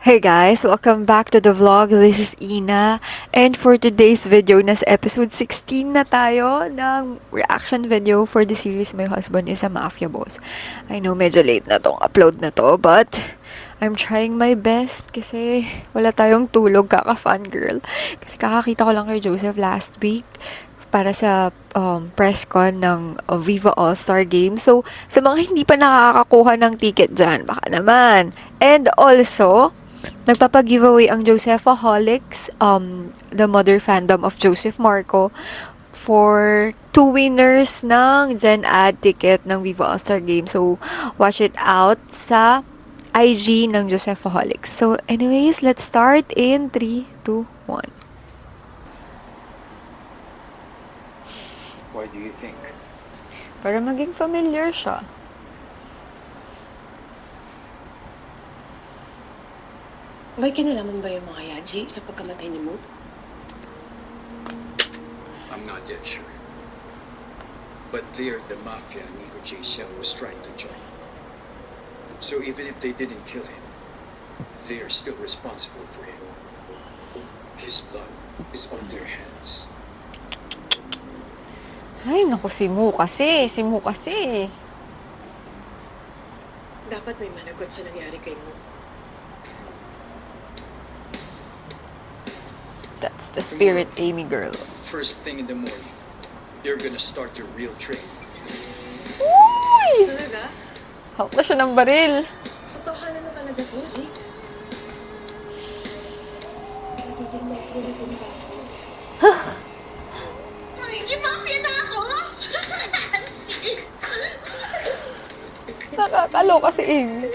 Hey guys, welcome back to the vlog. This is Ina. And for today's video, nasa episode 16 na tayo ng reaction video for the series My Husband is a Mafia Boss. I know medyo late na tong upload na to, but I'm trying my best kasi wala tayong tulog, kaka-fangirl. Kasi kakakita ko lang kay Joseph last week para sa press con ng Viva All-Star Game. So, sa mga hindi pa nakakakuha ng ticket dyan, baka naman. And also, nagpapag-giveaway ang Josephaholics, the mother fandom of Joseph Marco, for 2 winners ng Gen Ad ticket ng Viva All-Star Game. So, watch it out sa IG ng Josephaholics. So, anyways, let's start in 3, 2, 1. Why do you think? Para maging familiar siya. May kinalaman ba yung mga Yaji sa pagkamatay ni Mo? I'm not yet sure. But they're the mafia Nico J. Shell was trying to join. So even if they didn't kill him, they are still responsible for him. His blood is on their hands. Ay, naku, si Mu kasi. Si Mu kasi. Dapat may managot sa nangyari kay Mo. That's the spirit, Amy girl. First thing in the morning, you're gonna start your real trade. Uy! Talaga? Hawak na siya ng baril. Totohanan na talaga to, Zeke? Nagiging mapulit ba ako? Magiging mafia na ako? Nakakaloka si Amy.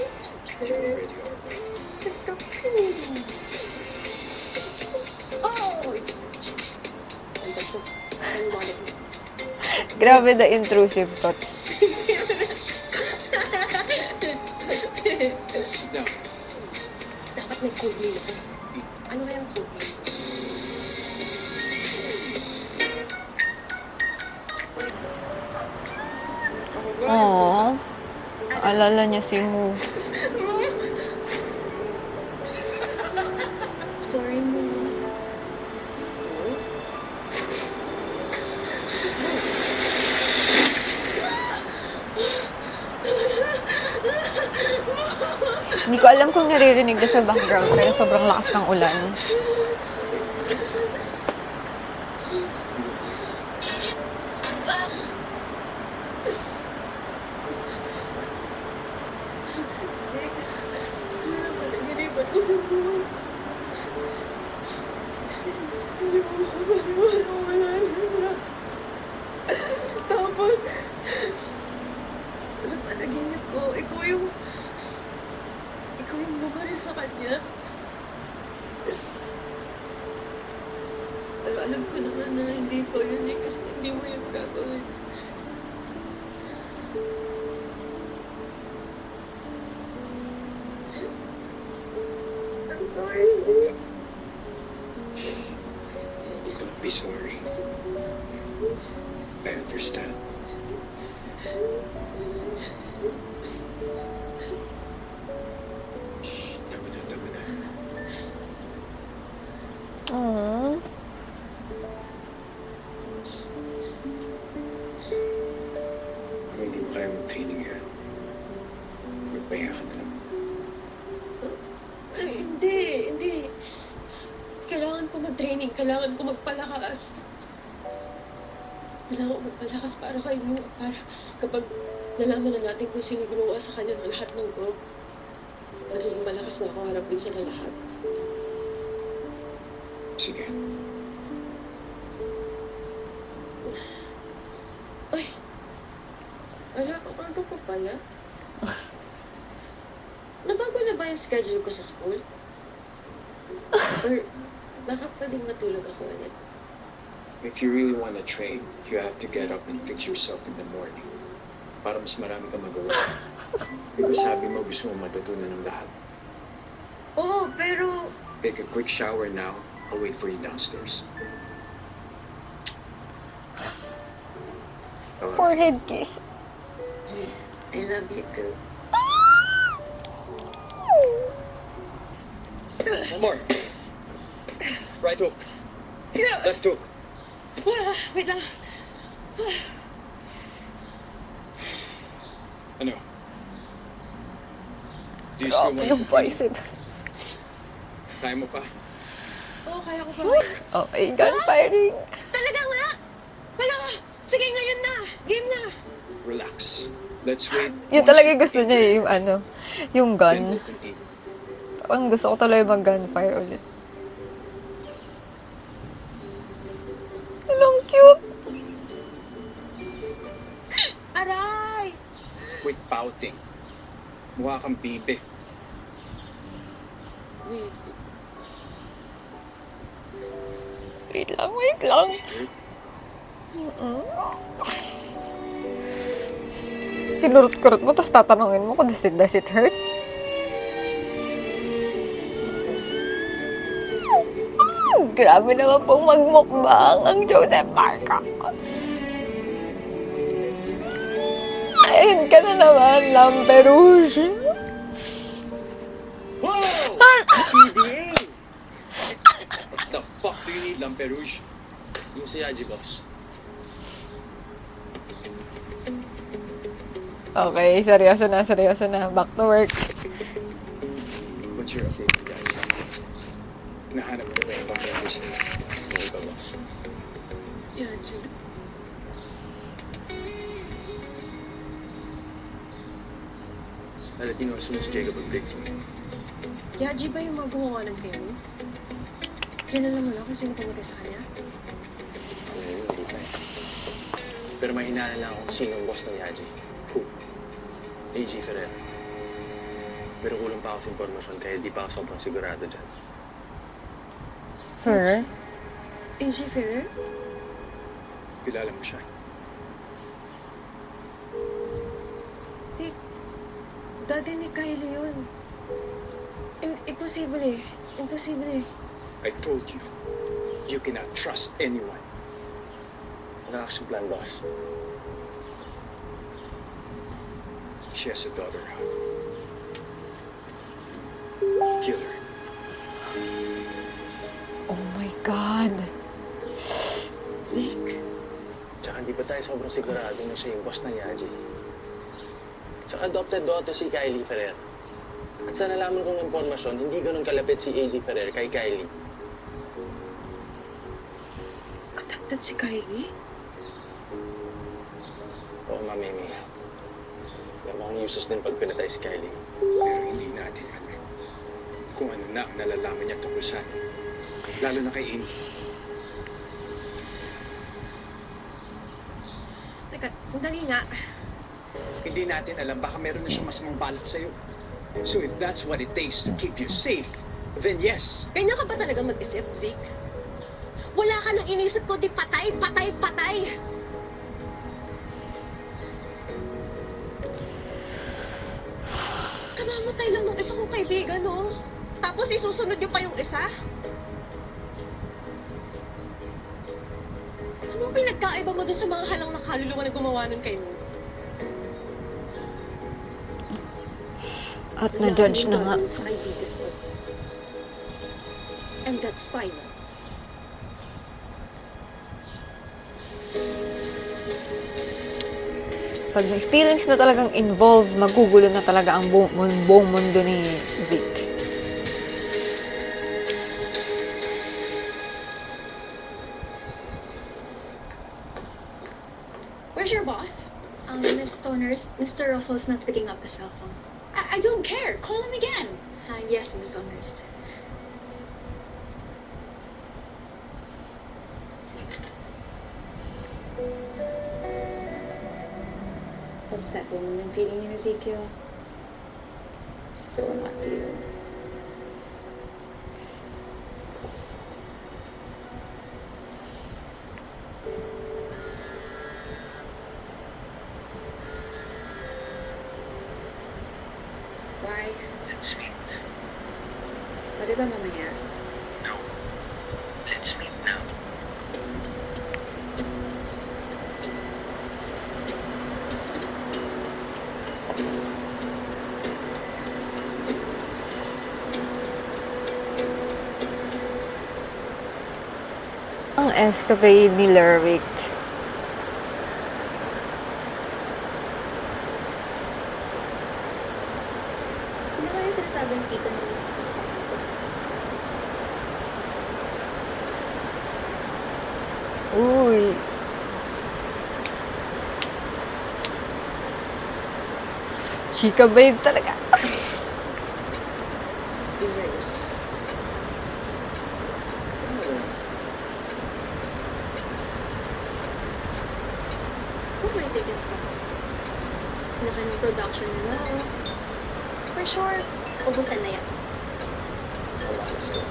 You already are. Grabe the intrusive thoughts. Sit down. Dapat may code name ako. Ano kayang code name? Aww. Alala niya si Mu. Sorry, Mo. Hindi ko alam kung naririnig na sa background, pero sobrang lakas ng ulan. Tapos, sa panaginip ko, ikaw yung bumaril sa kanya. Pero alam ko naman na hindi ko yun eh, kasi hindi mo yung gagawin. I'm sorry. Don't be sorry. I understand. Tama na, tama na. Aww. Kung hindi mo kaya mag-training yan, magpahinga ka na lang. Ay, hindi. Kailangan ko mag-training, kailangan ko magpalakas. Kailangan ko magpalakas para kay Mo, para kapag nalaman na natin kung sino gumawa sa kanya ng lahat ng gob, magiging malakas na ako harapin sila lahat. Sige. Ay! Wala ka pa pala. Nabago na ba yung schedule ko sa school? Or baka pwedeng matulog ako ulit? If you really want to train, you have to get up and fix yourself in the morning. Para mas marami kang magawa. Diba sabi mo gusto mo matutunan ng lahat? Oo, pero... Take a quick shower now. I'll wait for you downstairs. Forehead kiss. I love you too. One more. Right hook. Left hook. Wait lang. Ano? Do you still Grabe want yung to continue? biceps. Kaya mo pa? Oo, kaya ko pa. Okay, gun firing. Talaga nga? Wala. Sige, ngayon na. Game na. Relax. Let's wait. Yun once talaga you gusto niya eh, yung ano, yung Then gun. we'll continue. Parang gusto ko talaga mag-gunfire ulit. Ang cute! Aray! Quit pouting. Mukha kang bibe. Wait. Wait lang, wait lang. Scared? Kinurot-kurot mo, tapos tatanungin mo kung does it hurt? Grabe naman pong magmukbang ang Joseph Marco. Ayun ka na naman, Lamperouge. Whoa! PDA! What the fuck do you need, Lamperouge? Yung si Yaji, boss. Okay, seryoso na, seryoso na. Back to work. What's your update, guys? Nahanap ko ba yung Lamperouge na? Okay ba, boss? Yeah, Jay. Nalatino mo si Jacob updates mo. Yaji ba yung mga gumawa ng kayo? Kilala mo na kung sino pumatay sa kanya? Ano yun, hindi pa eh. Pero may hinala lang ako kung sino ang boss ng Yaji. Who? AG Ferrer. Pero kulang pa ako sa impormasyon kaya di pa ako sobrang sigurado dyan. Fur? AJ Ferrer? Kilala mo siya? Di, dati ni Kylie yun. Imposible eh. Imposible eh. I told you, you cannot trust anyone. Ano action plan, boss? She has a daughter, huh? Kill her. Oh my God. Zeke. Tsaka di pa tayo sobrang sigurado na siya yung boss ng Yaji. Tsaka adopted daughter si Kylie Ferrer. At sa nalaman kong impormasyon, hindi ganun kalapit si AG Ferrer kay Kylie. Adopted si Kylie? Oo, Mami Mia. Mukhang useless din pag pinatay si Kylie. Pero hindi natin alam kung ano na ang nalalaman niya tungkol sa atin. Lalo na kay Amy. Teka, sandali nga. Hindi natin alam, baka meron na siyang masamang balak sa'yo. So if that's what it takes to keep you safe, then yes. Kanya ka ba talaga mag-isip, Zeke? Wala ka nang inisip ko, di patay, patay, patay! Kamamatay lang ng isa kong kaibigan, no? Tapos isusunod niyo pa yung isa? Anong pinagkaiba mo dun sa mga halang na kaluluwa na gumawa nun kayo? At na-judge na nga. Sa kaibigan ko. And that's final. Pag may feelings na talagang involved, magugulo na talaga ang buong mundo ni Zeke. Where's your boss? Miss Stoners, Mr. Russell's not picking up his cell phone. I don't care. Call him again. Yes, Miss Stoners. What's that woman been feeding you, Ezekiel? So not you. Why? Let's meet. Pwede ba mamaya? No. Let's meet now. escapade ni Lerwick. Sino ba yung sinasabing tito mo sa akin ko? Uy. Chika babe talaga. Serious. Ano ba nasa? Kung may tickets pa. Laki ng production nila. Oh. For sure, ubusan na yan. Wala na sa'yo.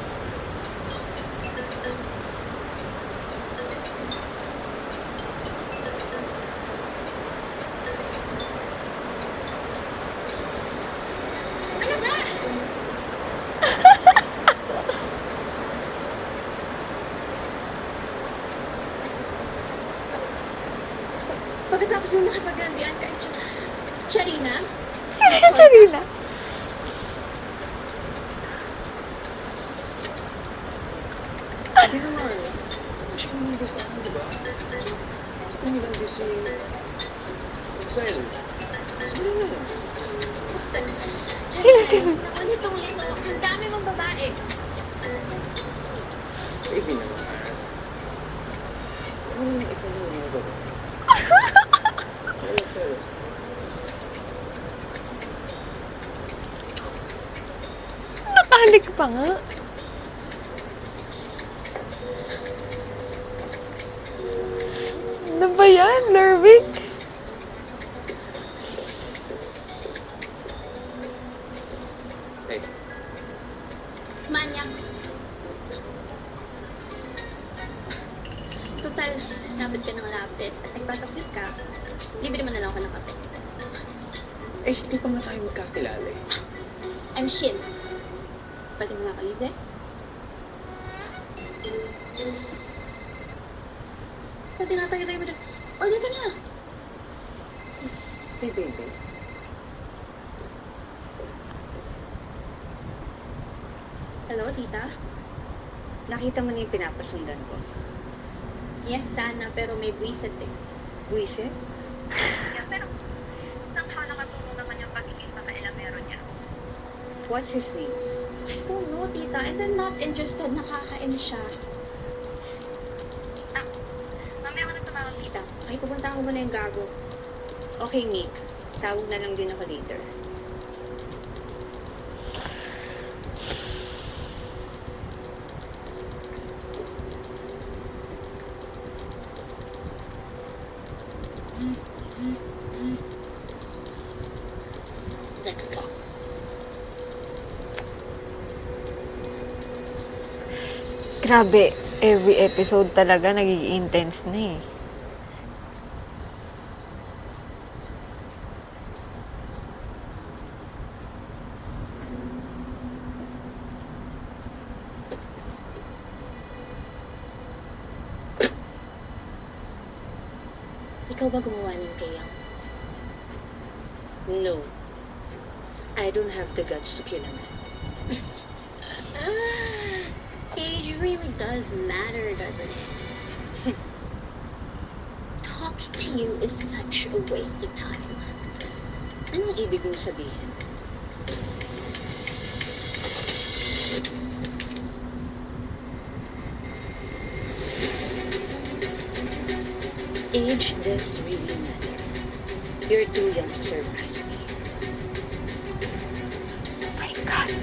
Pagkatapos mo makipaglandian kay Charina, Sino yung Charina? Hindi naman. Siya yung hindi sa akin, di ba? Hindi lang busy. Exile. Sige na. basta. Sino? Naku, litong-lito. Ang dami mong babae. Baby naman. Ano yung itanong mo ba? Ano serious? Nakahalik pa nga. Ano ba yan, Lerwick? Hey, Manyak. Total, lapit ka ng lapit at nagpatapit ka. Libre mo na lang ako ng kape. hindi pa nga tayo magkakilala eh. I'm Shin. Pwede mo nga ako libre? Pwede nga tayo mo dyan. Order ka na! Hey, baby. Hello, tita? Nakita mo na yung pinapasundan ko. Yes, sana, pero may buwisit eh. Buisit? Pero somehow nakatulong naman yung pagiging pakailamero niya. What's his name? I don't know, tita. And I'm not interested. Nakakainis siya. Mamaya ko na tumawag Tita, ay pupunta ko muna yung gago. Okay, Nick. Tawag na lang din ako later. Let's go. Grabe, every episode talaga nagiging intense na eh. Ikaw ba gumawa ng kayang? No. I don't have the guts to kill a man. Age really does matter, doesn't it? Talking to you is such a waste of time. Anong ibig mo sabihin? Age does really matter. You're too young to surpass me. Oh my God.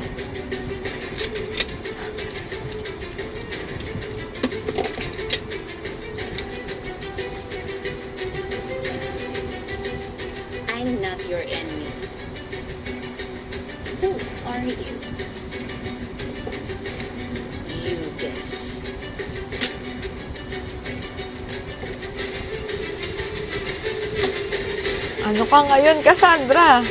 I'm not your enemy. Who are you? You guess. Ano ka ngayon, Cassandra?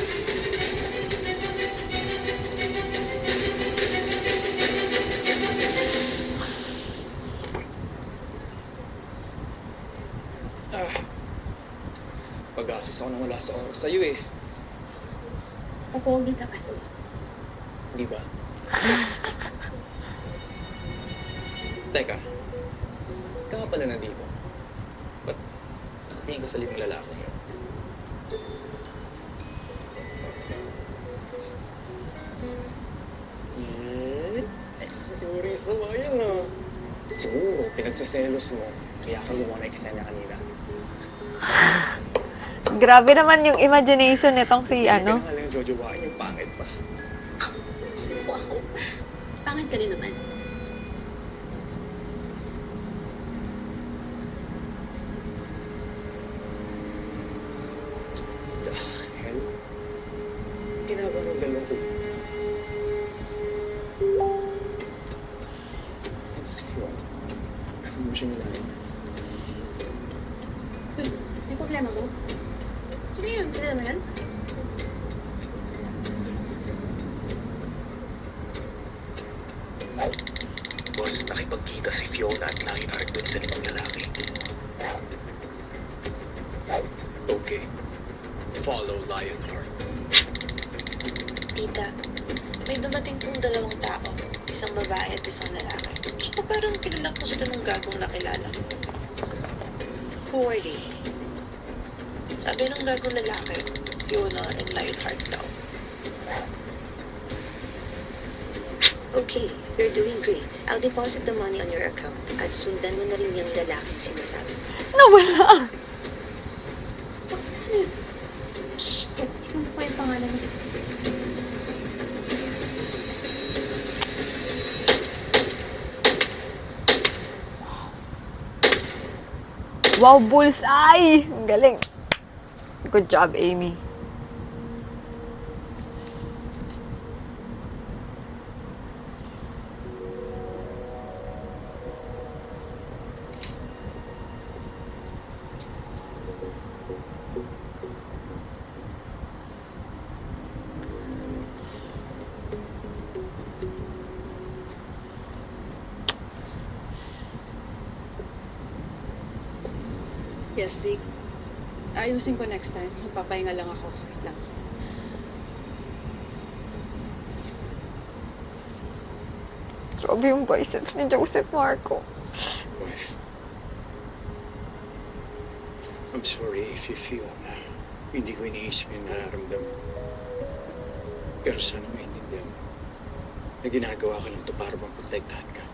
Pag-asis ako nang wala sa oras sa'yo eh. Papogi ka kasi. Di ba? Teka. Ikaw nga pala nandito? Ba't tingin ka sa limang lalaki yun? Sorry sa mga yun, no? Siguro, pinagsaselos mo. Kaya ka gumawa na eksena kanina. Grabe naman yung imagination nitong si ano. Hindi ka na nga lang jojowain yung pangit pa. Wow. Pangit ka rin naman. The hell? Ginagawa ng dalawang to. Si Fiona. Gusto mo siya nilayan. May problema mo? Sino yun? Sino naman yun? Boss, nakipagkita si Fiona at Lionheart dun sa limang lalaki. Okay. Follow Lionheart. Tita, may dumating pong dalawang tao. Isang babae at isang lalaki. Gusto parang kilala ko sila ng gagong nakilala. Who are they? Sabi ng gagong lalaki, Fiona and Lionheart daw. Okay, you're doing great. I'll deposit the money on your account at sundan mo na rin yung lalaking sinasabi mo. Nawala. Sino yun? Shh! Hindi ko yung pangalan mo. Wow, bullseye! Ang galing. Good job, Amy. Yes, Zeke. Ayusin ko next time. Magpapahinga lang ako. Wait lang. Grabe yung biceps ni Joseph Marco. Wife. I'm sorry if you feel na hindi ko iniisip yung nararamdaman. Pero sana maintindihan mo na ginagawa ko lang ito para maprotektahan ka.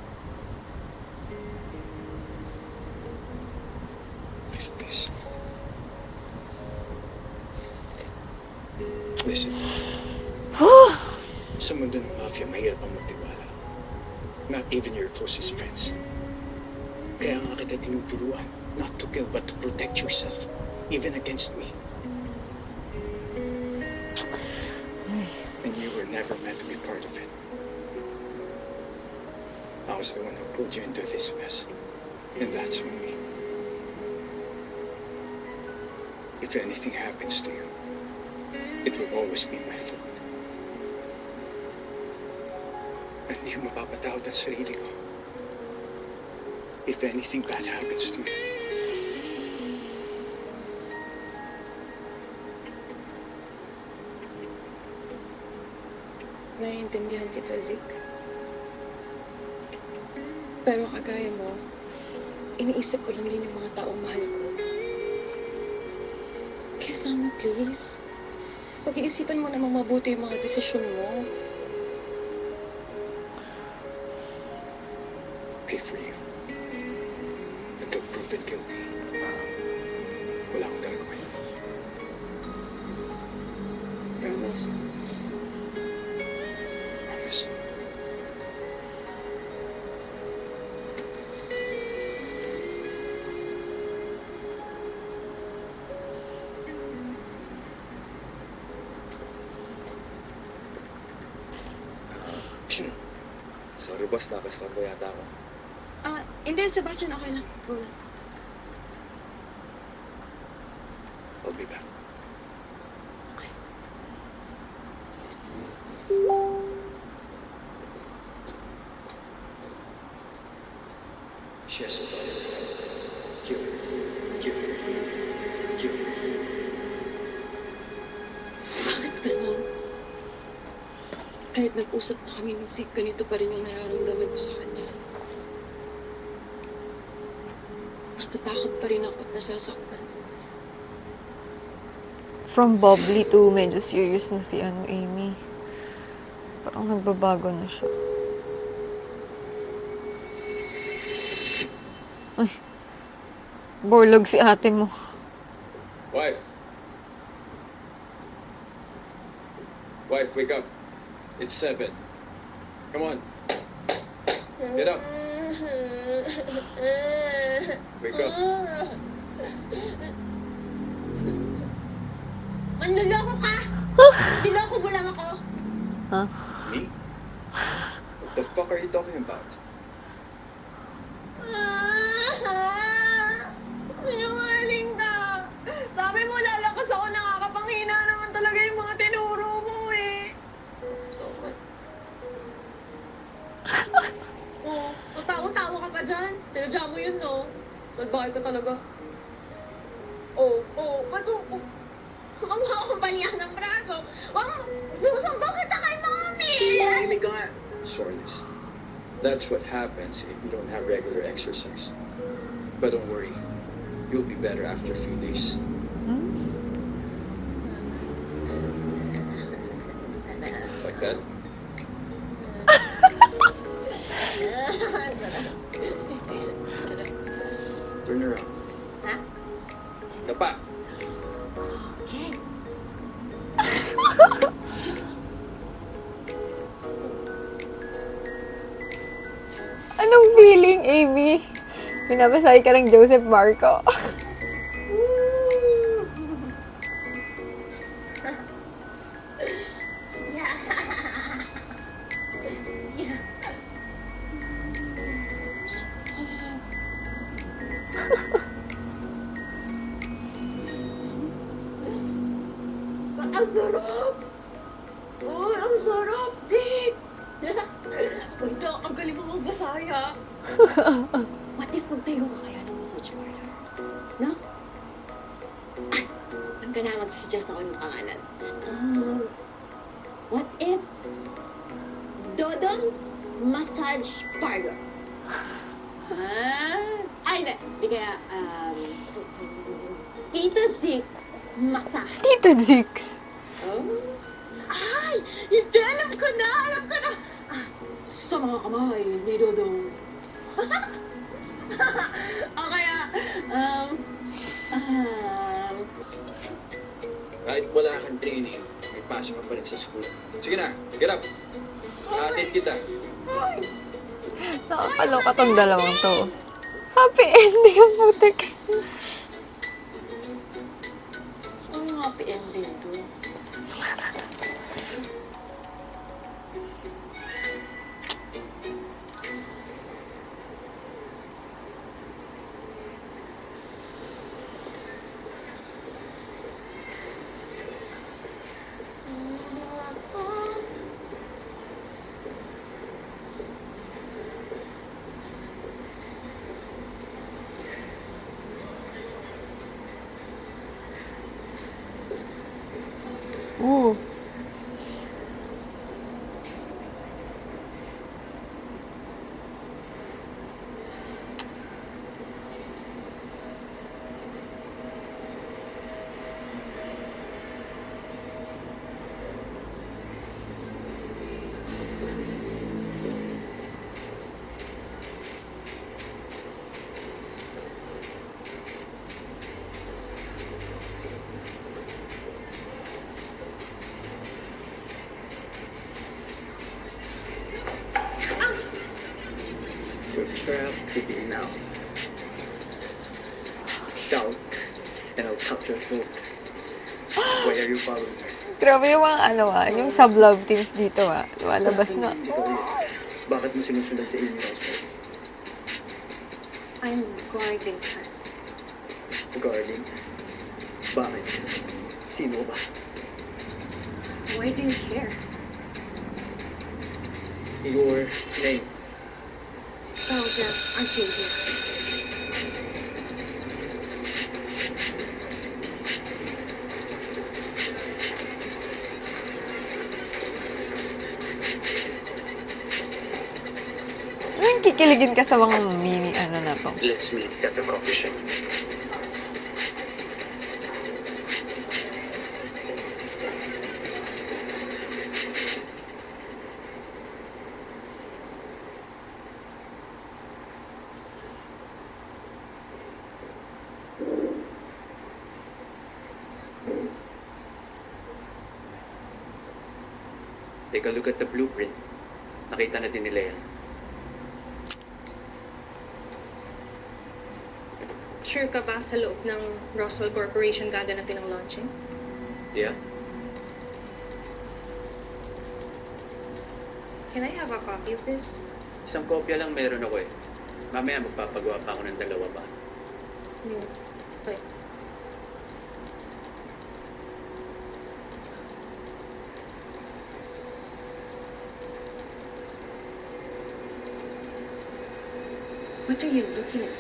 Wife, please. Listen. Sa mundo ng mafia, mahirap ang magtiwala. Not even your closest friends. Kaya nga kita tinuturuan, not to kill but to protect yourself, even against me. And you were never meant to be part of it. I was the one who pulled you into this mess. And that's on me. If anything happens to you, it will always be my fault. At hindi ko mapapatawad ang sarili ko. If anything bad happens to you. Naiintindihan kita, Zeke. Pero kagaya mo, iniisip ko lang din yung mga taong mahal ko. Kaya sana, please, pag-iisipan mo namang mabuti yung mga desisyon mo. Okay for you. Until proven guilty. Wala akong gagawin. Promise. Promise. Sorry boss, nakastorbo yata ako. Hindi, Sebastian, okay lang. Go lang. I'll be back. She has a daughter. Kill her. Kill her. Kill her. Bakit ganun? Kahit nag-usap na kami ni Zeke, ganito pa rin yung nararamdaman ko sa kanya. natatakot pa rin ako at nasasaktan. From bubbly to medyo serious na si Amy. Parang nagbabago na siya. Ay, borlog si ate mo. Wife. Wife, wake up. It's 7. Come on. Get up. Wake up. Manloloko ka! Niloko mo lang ako! Huh? Me? What the fuck are you talking about? Sinungaling ka! Sabi mo lalakas ako, nakakapanghina naman talaga yung mga tinuro mo eh! Oh, tawa-tawa ka pa dyan. Sinadya mo yun, no? Salbahay ka talaga. Huwag mo akong baniyan ng braso. Huwag mo, susambang kita kay Mami! Tumahimik ka nga. Soreness. That's what happens if you don't have regular exercise. But don't worry. You'll be better after a few days. Like that? Turn around. Ha? Dapa. Okay. Anong feeling, Amy? Binabasahin ka ng Joseph Marco. Ang sarap! Uy, ang sarap! Zeke! Punta, ang galing mo magbasaya. What if magtayo ka kaya ng massage parlor? No? Ang ka na mag-suggest ako ng pangalan. What if Dodong's Massage Parlor? Ay, hindi kaya, Tito Zeke's Massage. Tito Zix. Oh? Ay! Hindi! Alam ko na! Sa mga kamay ni Dodong. O kaya, Kahit wala kang training, may pasok ka pa rin sa school. Sige na, get up. Atin kita. Nakakaloka tong dalawang to. Happy ending ang putik. ang happy ending to. Ooh. We're trapped with you now. Shout, and I'll cut your throat. Why are you following her? Grabe yung mga yung sub-love teams dito Lumalabas na. Bakit mo sinusunod si Amy Roswell? I'm guarding her. Guarding? Bakit? Sino ba? Why do you care? Your name. Belgia Arcadia. Kikiligin ka sa mga mini ano na to. Let's meet at the coffee shop. Take a look at the blueprint. Nakita na din nila yan. Sure ka ba sa loob ng Roswell Corporation gaganapin ang launching? Yeah? Can I have a copy of this? Isang kopya lang meron ako eh. Mamaya magpapagawa pa ako ng dalawa pa. Okay. What are you looking at?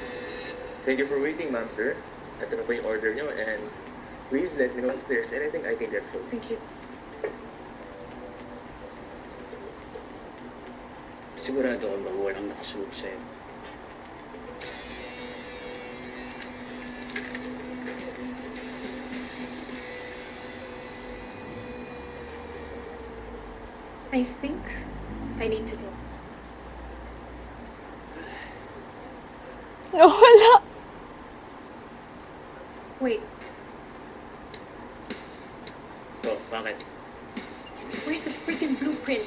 Thank you for waiting, ma'am, sir. Ito na po yung order nyo, and please let me know if there's anything I can get for you. Thank you. Sigurado ako bang walang nakasunod sa'yo. I think I need to go. Wala. Wait, Oh, bakit? where's the freaking blueprint?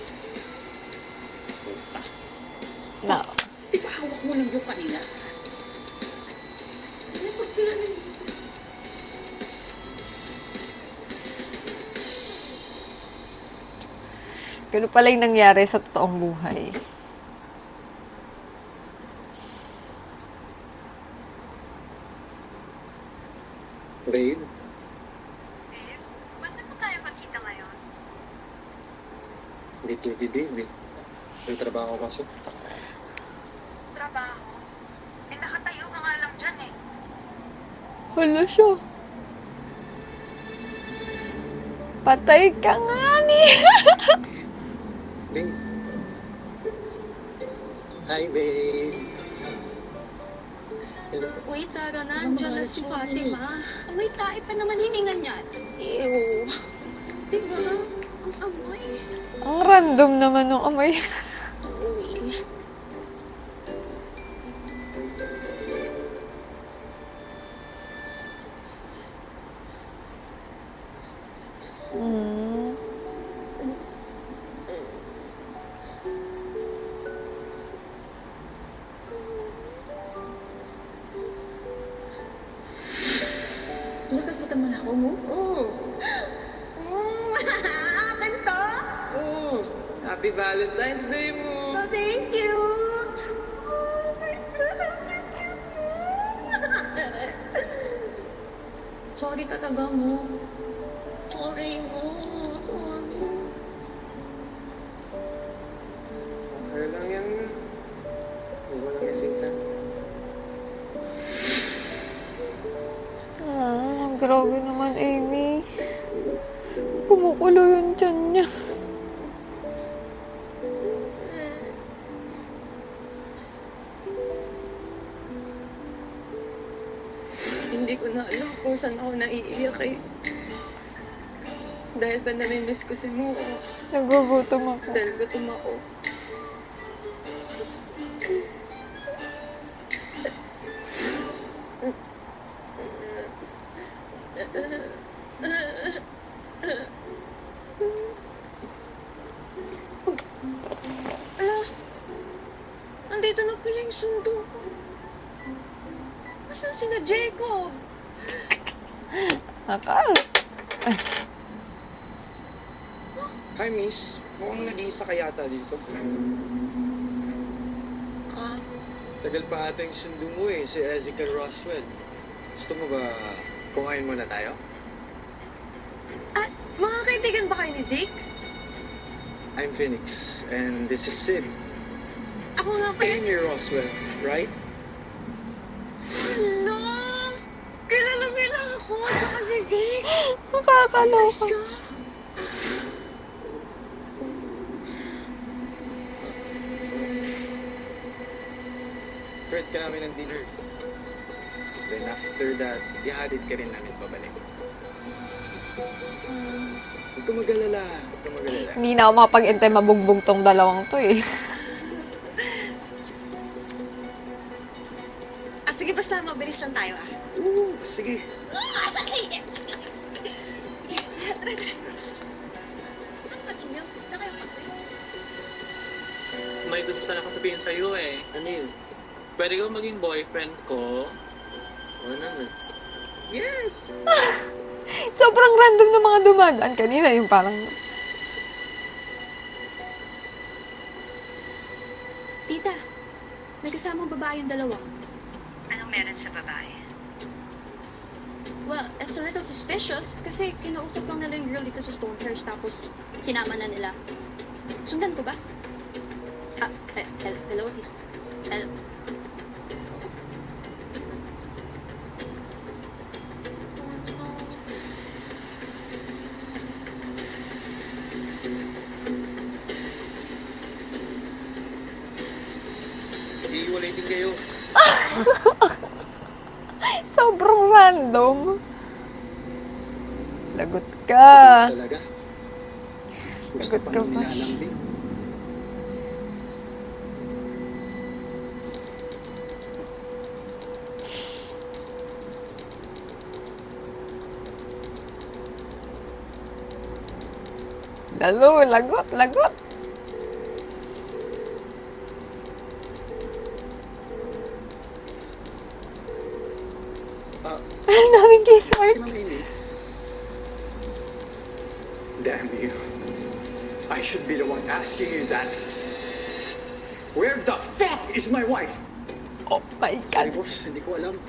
No. Di ba hawak mo ng book kanina? Ano ba sila? Ganun pala yung nangyari sa totoong buhay. Babe, Babe, ba't na po tayo magkita ngayon? hindi pwede, babe. May trabaho kasi. Trabaho? Eh, nakatayo ka nga lang dyan eh. Hala siya. Patay ka nga ni. Babe. Hi, babe. Hello. Wait, Tara na. Andiyan na si Fatima. Wait, tayo pa naman hiningan yan. Ew. Diba? Ang amoy. Ang random naman nung amoy. Uy. Hmm. Nakasita mo na ako mo? Oo. Akin to? Oh, happy Valentine's Day mo! Oh, thank you. Sorry talaga mo. Sorry mo. Sorry. Okay lang yan. Huwag mo lang isita. Grabe naman, Amy. Kumukulo yung tiyan niya. Hindi ko na alam kung saan ako naiiyak eh. Dahil ba namimiss ko si Mo? Nagugutom ako. Dahil gutom ako. Ala, nandito na pala yung sundo ko. Nasaan sina Jacob? Akal. Hi, miss. Mukhang nag-iisa ka yata dito. Ah, Tagal pa ating sundo mo eh, si Ezekiel Roswell. Gusto mo ba kumain muna tayo? mga kaibigan ba kayo ni Zeke? I'm Phoenix, and this is Sid. Ako nga pala. Amy Roswell, right? Hello! Kilala nila ako. Saka si Zeke. Nakakaloka. Saya. Heard ka namin ng dinner. Then after that, ihatid ka rin namin pabalik. Huwag ka mag-alala. Huwag ka mag-alala. Hindi na ako makapag-intay mabugbog tong dalawang to eh. Sige, basta mabilis lang tayo ah. Sige. May gusto sana ko sabihin sa'yo eh. Ano yun? Pwede ka maging boyfriend ko? Oo naman. Yes! Sobrang random na mga dumadaan kanina. Yung parang... Tita, may kasamang babae yung dalawa. Anong meron sa babae? Well, it's a little suspicious kasi kinausap lang nila yung girl dito sa Stonehurst tapos sinama na nila. Sundan ko ba? Hello? Hello? Iiwalay din kayo. Sobrang random. Lagot ka. Talaga? Gusto Lagot pa ka nang pa. nilalambing. Lalo, lagot, lagot. Ang daming kiss mark. Si Ma'am Amy. Damn you. I should be the one asking you that. Where the fuck is my wife? Oh my Sorry, God. boss. Hindi ko alam.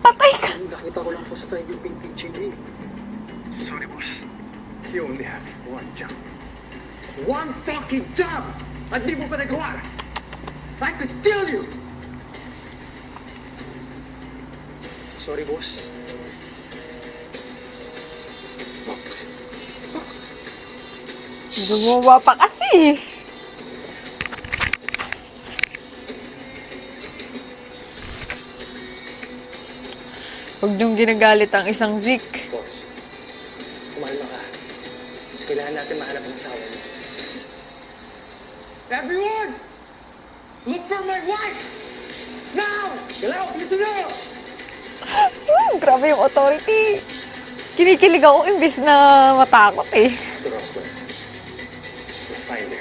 Patay ka. Nakita ko lang po sa side yung pink picture niya. Sorry, boss. You only have one job. One fucking job! At di mo pa nagawa! I could kill you! Sorry, boss. Fuck. Gumawa pa kasi. Huwag niyong ginagalit ang isang Zeke. Boss, kumalma ka. Mas kailangan natin mahanap ang asawa niya. Everyone! Look for my wife! Now! Hello! Listen up! Grabe yung authority. Kinikilig ako imbis na matakot eh. Mr. Roswell, we'll find her.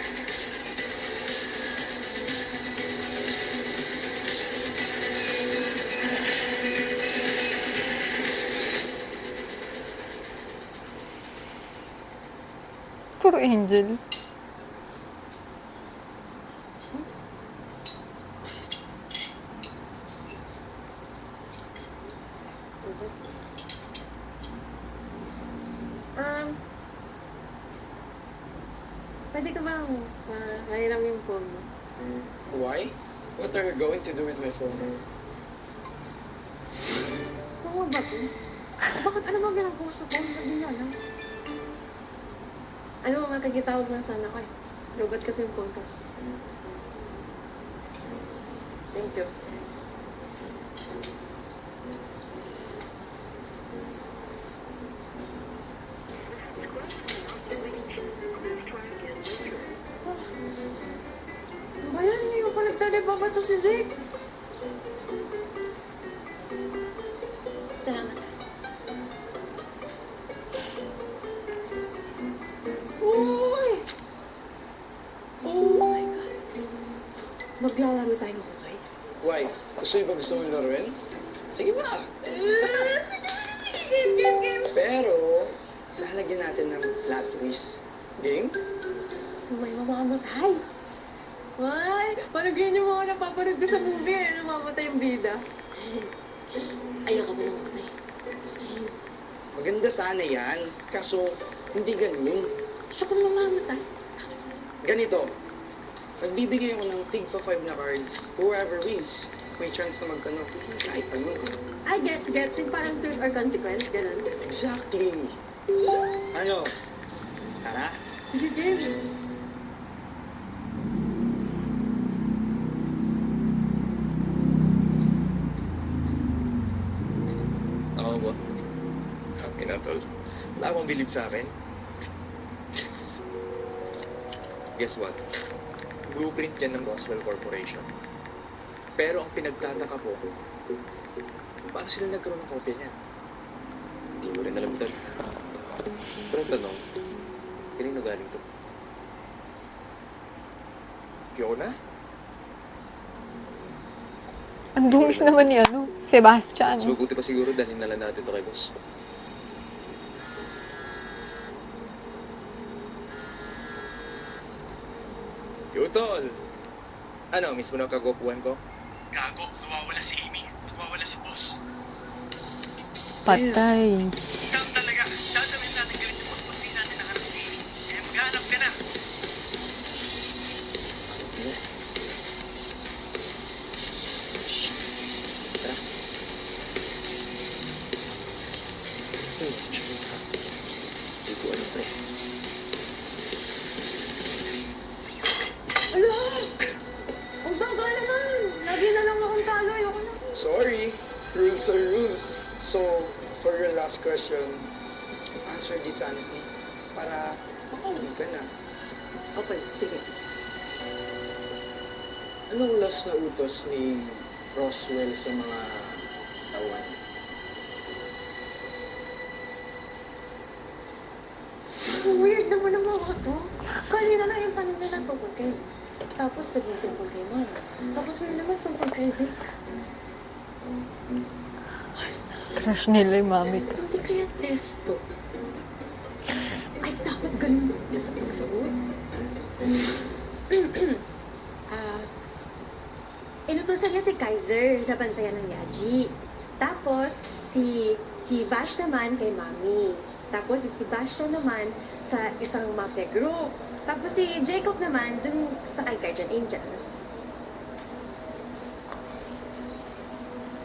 Puro angel. Pwede ka bang mahiram yung phone mo? Why? What are you going to do with my phone? Oo ba to? Bakit ano ba ginagawa sa phone? Hindi niya alam. Ano mo, makikitawag lang sana ko eh. Lobat kasi yung phone ko. Thank you. Ba yan? Hindi ko pa nagtalipa ba to si Zeke? Salamat. Uy! Oh my God. Maglalaro tayo ng kasoy. Why? Gusto ba gusto mong laruin? Sige ba? Pero, lalagyan natin ng plot twist. Game? May mamamatay. Ay, parang ganyan yung mga napapanood ko sa movie eh. Namamatay yung bida. Ayoko mo namatay. Maganda sana yan. Kaso, hindi ganun. Siya kung mamamatay. Ganito. Magbibigay ako ng tig for 5 na cards. Whoever wins, may chance na magkano. Kahit ano. I get. Yung parang truth or consequence, ganun. Exactly. Ano? Tara? Sige, game. Wala akong believe sa akin. Guess what? Blueprint yan ng Roswell Corporation. Pero ang pinagtataka ko, paano sila nagkaroon ng kopya niyan? Hindi ko rin alam ito. Pero ang tanong, kanino galing to? Fiona? Ang dungis naman ni Sebastian. So, buti pa siguro dalhin na lang natin ito kay boss. Yutol! Ano, miss mo na kagopuan ko? Gago, nawawala si Amy. Nawawala si boss. Patay. Ikaw talaga. Dadawin natin ganito yung boss. Di natin nahanap si Amy. Kaya maghanap ka na. Hindi ko alam pre. Ala! Ang daga naman! Lagi na lang akong talo. Ayoko na. Sorry, rules are rules. So, for your last question, answer this honestly para makauwi ka na. Okay, sige. Anong last na utos ni Roswell sa mga tawan? Ang weird naman ang mga to. Kanina lang yung tanong nila tungkol kay. Tapos sabihin tungkol kay Mom. Tapos ngayon naman tungkol kay Zeke. Crush nila yung mami ko. Hindi kaya testo. Ay, dapat ganun yung sa pagsagot. Inutusan niya si Kaiser na bantayan ng Yaji. Tapos, si Vash naman kay Mami. Tapos, si Sebastian naman sa isang mafia group. Tapos, si Jacob naman dun sa kay Guardian Angel.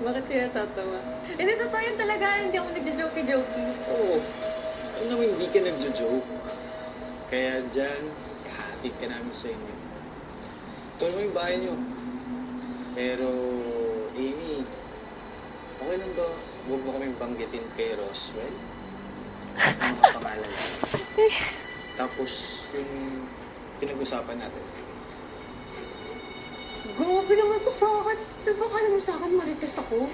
Bakit kaya tatawa? Hindi, totoo yun talaga. Hindi ako nagjo-jokey-jokey. Oo. Alam naman hindi ka nagjo-joke. Kaya dyan, kahatid ka namin sa inyo. Ito naman yung bahay niyo. Pero, Amy, okay lang ba huwag mo kaming banggitin kay Roswell? Ang mga pangalan. Tapos, yung pinag-usapan natin. Grabe naman to sa akin. Diba ka naman sa akin marites ako?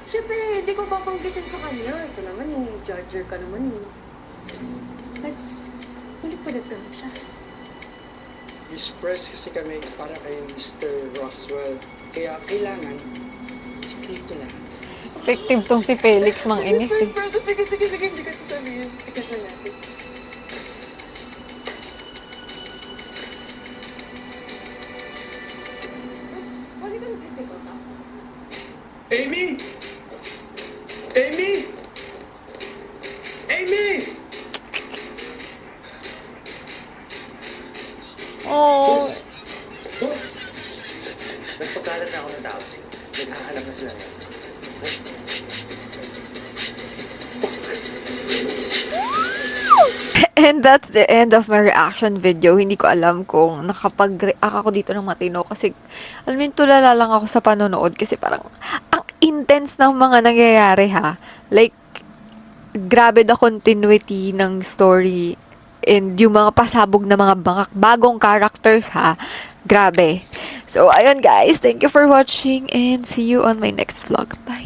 Siyempre, hindi ko babanggitin sa kanya. Ito naman yung judger ka naman eh. But, hindi pa nagtanong siya. Express kasi kami para kay Mr. Roswell. Kaya kailangan, sikreto lang. Effective tong si Felix, mang inis eh. Sige, hindi ka sasabihin. Sikat na natin. Pwede ka mag-ibig ko ka? Amy! Amy! Amy! Oh. Boss! Nagpagkalat na ako ng tao. Naghahanap na sila ngayon. And that's the end of my reaction video. Hindi ko alam kung nakapag-react ako dito ng matino kasi alam mo yung tulala lang ako sa panonood kasi parang ang intense ng mga nangyayari ha. Like, grabe the continuity ng story and yung mga pasabog na mga bagong characters ha. Grabe. So, ayun guys. Thank you for watching and see you on my next vlog. Bye!